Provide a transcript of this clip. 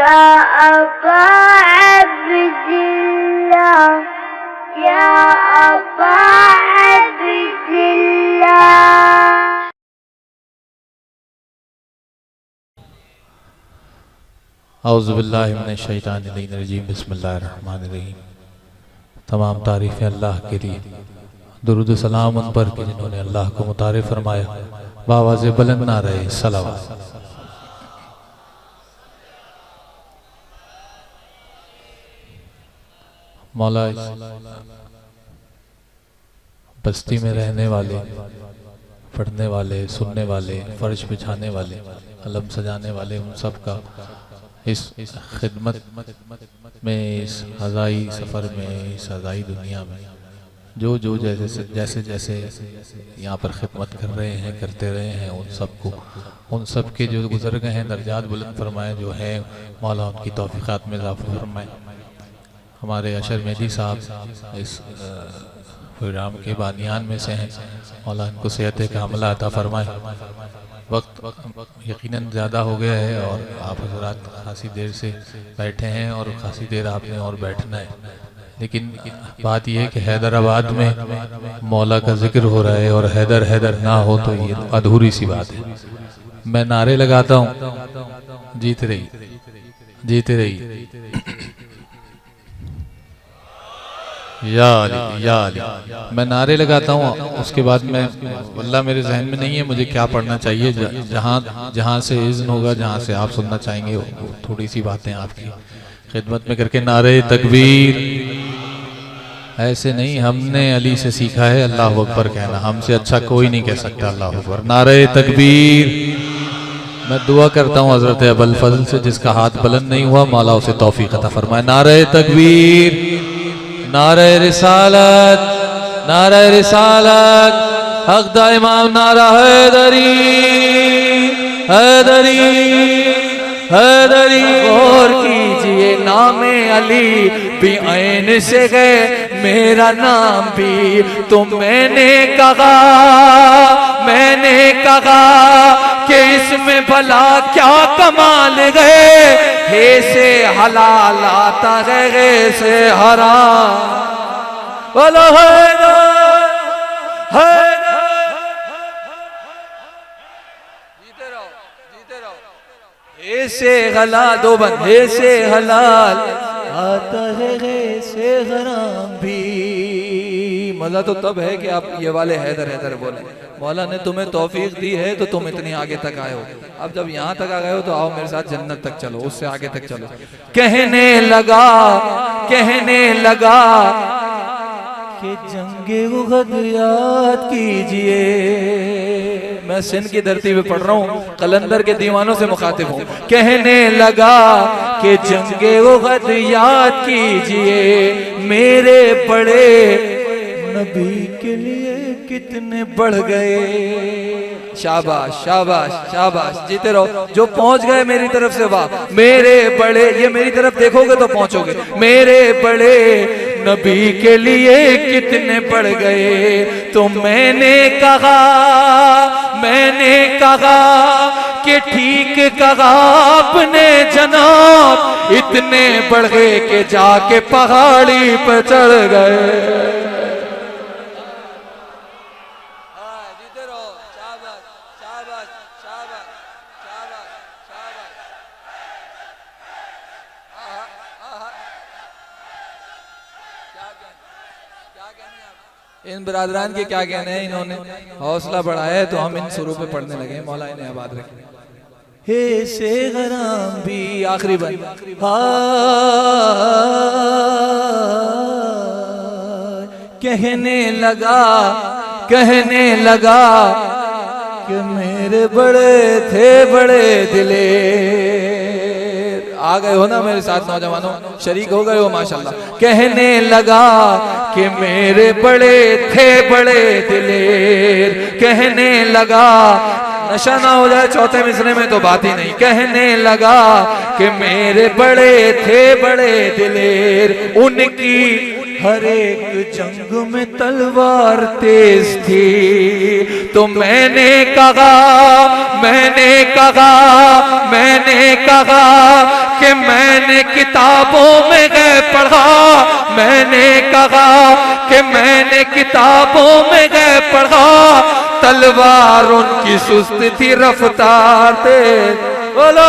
अबा अब्दिल्लाह, या अबा अब्दिल्लाह। औज़ुबिल्लाहि मिनश्शैतानिर्रजीम, बिस्मिल्लाहिर्रहमानिर्रहीम। तमाम तारीफ़ें अल्लाह के लिए, दुरूद सलाम उन पर कि जिन्होंने अल्लाह को मुतारिफ़ फरमाया। बावाज़े बुलंद ना रहे सलावत। मौला बस्ती में रहने वाले, पढ़ने वाले, सुनने वाले, फर्श बिछाने वाले, कलम सजाने वाले, उन सब का इस खिदमत में, इस हज़ाई सफ़र में, इस हज़ाई दुनिया में जो जो जैसे जैसे यहाँ पर खिदमत कर रहे हैं, करते रहे हैं, उन सब के जो गुज़र गए हैं दर्जात बुलंद फरमाए, जो है मौला उनकी तौफ़ीक़ात में इज़ाफ़ा फरमाए। हमारे अशर मेहदी साहब इस प्रोग्राम के बानियान में से हैं, मौला इनको सेहत कामिला अता फरमाए। वक्त यकीनन ज़्यादा हो गया है और आप हज़रात खासी देर से बैठे हैं और खासी देर आपने और बैठना है, लेकिन बात यह है कि हैदराबाद में मौला का जिक्र हो रहा है और हैदर हैदर ना हो तो ये अधूरी सी बात है। मैं नारे लगाता हूँ, जीत रही, जीत रही, या अली, या अली। मैं नारे लगाता हूँ, उसके बाद मैं वल्लाह मेरे जहन में नहीं है मुझे क्या पढ़ना चाहिए। जहाँ से इज़्न होगा, जहाँ से आप सुनना चाहेंगे, वो थोड़ी सी बातें आपकी खिदमत में करके नारे तकबीर। ऐसे नहीं, हमने अली से सीखा है अल्लाह अकबर कहना, हमसे अच्छा कोई नहीं कह सकता अल्लाह अकबर। नारे तकबीर। मैं दुआ करता हूँ हज़रत अबुल फज़ल से, जिसका हाथ बुलंद नहीं हुआ मौला उसे तौफीक अता फरमाए। नारे तकबीर, नारे रिसालत, नारे रिसालत, हक़ दा इमाम, नारा हैदरी, हैदरी, हैदरी। गौर कीजिए नामे अली भी ऐन से गए, मेरा नाम भी तो मैंने कहा कि इसमें भला क्या कमाल गए। हे से हलाल आता है, गे से हराम। बोलो हैदर, हैदर। जीते रहो, जीते रहो। हे से हलाल, दो बंद, हे से हलाल आता है, गे से हराम भी। मजा तो तब है कि आप ये वाले हैदर हैदर बोले। मौला ने तुम्हें तौफीक दी है तो तुम इतनी आगे तक आए हो। अब जब यहाँ तक आ गए हो तो आओ मेरे साथ जन्नत तक चलो, उससे आगे तक चलो। कहने लगा कि जंगे उहद याद कीजिए। मैं सिंध की धरती पे पढ़ रहा हूँ, कलंदर के दीवानों से मुखातिब हूँ। कहने लगा कि जंगे उहद याद कीजिए, मेरे बड़े नबी के लिए कितने बढ़ गए। शाबाश, शाबाश, शाबाश, जीते रहो। जो पहुंच गए मेरी तरफ से वाह। मेरे बड़े, ये मेरी तरफ देखोगे तो पहुंचोगे। मेरे बड़े नबी के लिए कितने बढ़ गए। तो मैंने कहा कि ठीक कहा आपने जनाब, इतने बढ़ गए कि जाके पहाड़ी पर चढ़ गए। इन बिरादरान के क्या कहने हैं, इन्होंने हौसला बढ़ाया है तो हम इन शुरू पे पढ़ने लगे। मौला इन्हें आबाद रखे। हे से गराम भी, आखिरी बन। कहने लगा कि मेरे बड़े थे बड़े दिले। आ गए हो ना मेरे साथ नौजवानों, शरीक हो गए हो माशाल्लाह। कहने लगा कि मेरे बड़े थे बड़े दिलेर। कहने लगा, नशा ना हो जाए चौथे मिसरे में तो बात ही नहीं। कहने लगा कि मेरे बड़े थे बड़े दिलेर, उनकी हर एक जंग में तलवार तेज थी। तो मैंने कहा कि मैंने किताबों में गैब पढ़ा, मैंने कहा कि मैंने किताबों में गैब पढ़ा, तलवार उनकी सुस्त थी रफ्तार तेज। बोलो